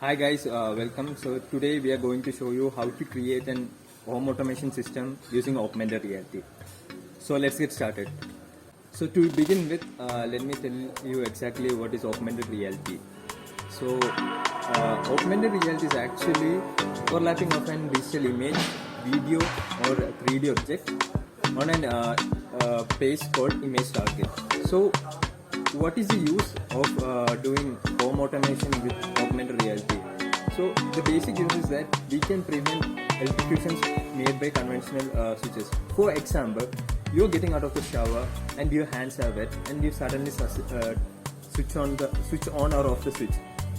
Hi guys, welcome. So today we are going to show you how to create an home automation system using augmented reality. So let's get started. So to begin with, let me tell you exactly what is augmented reality. So augmented reality is actually overlapping of an digital image, video or 3D object on an page called image target. So what is the use of doing home automation with augmented reality? So the basic use is that we can prevent electrocutions made by conventional switches. For example, you're getting out of the shower and your hands are wet and you suddenly switch on or off the switch.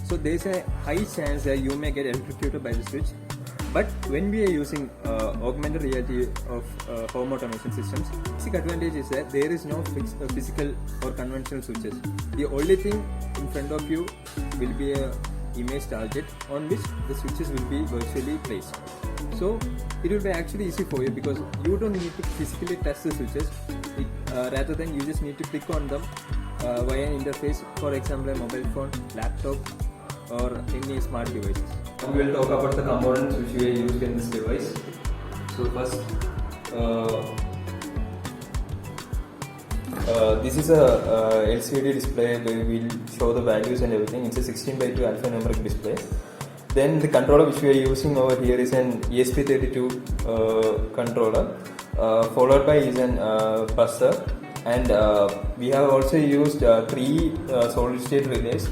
So there's a high chance that you may get electrocuted by the switch. But when we are using augmented reality of home automation systems, the basic advantage is that there is no physical or conventional switches. The only thing in front of you will be a image target on which the switches will be virtually placed. So it will be actually easy for you because you don't need to physically touch the switches. Rather than you just need to click on them via an interface, for example a mobile phone, laptop or any smart devices. We will talk about the components which we are used in this device. So first, this is a LCD display where we will show the values and everything. It's a 16:2 alphanumeric display. Then the controller which we are using over here is an ESP32 controller, followed by is an buzzer, and we have also used 3 solid state relays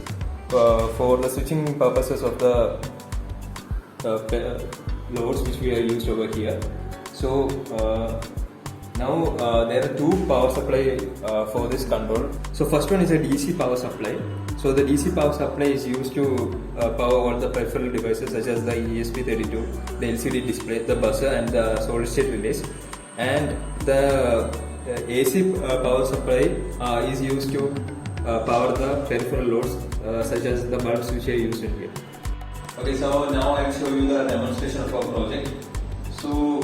for the switching purposes of the loads which we are used over here. So now there are 2 power supply for this control. So first one is a DC power supply. So the DC power supply is used to power all the peripheral devices such as the ESP32, the LCD display, the buzzer and the solid state relays. And the AC power supply is used to power the peripheral loads such as the bulbs which are used in here. Okay, so now I will show you the demonstration of our project. So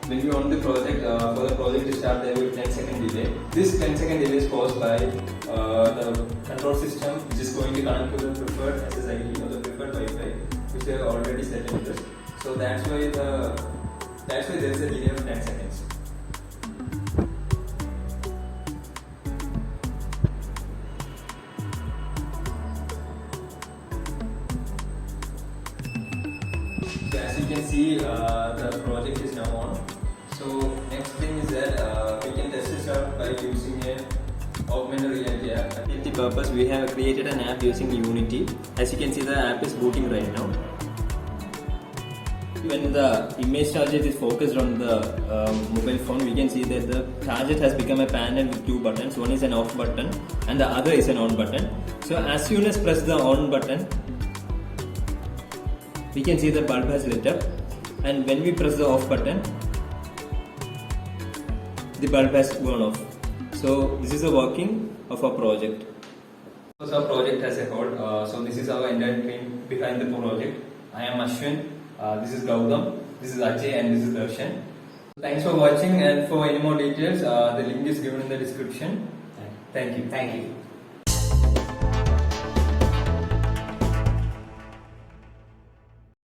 when you on the project, for the project to start there will be 10-second delay. This 10-second delay is caused by the control system which is going to connect to the preferred SSID or the preferred Wi-Fi which they have already set in this. So that's why there is a delay of 10 seconds. So as you can see, the project is now on. So next thing is that we can test this out by using an augmented reality app. For the purpose, we have created an app using Unity. As you can see, the app is booting right now. When the image target is focused on the mobile phone, we can see that the target has become a panel with 2 buttons. One is an off button and the other is an on button. So as soon as press the on button, we can see the bulb has lit up, and when we press the off button, the bulb has gone off. So this is the working of our project. So our project as a whole. So this is our entire team behind the project. I am Ashwin, this is Gautam, this is Ajay and this is Darshan. Thanks for watching, and for any more details the link is given in the description. Thank you.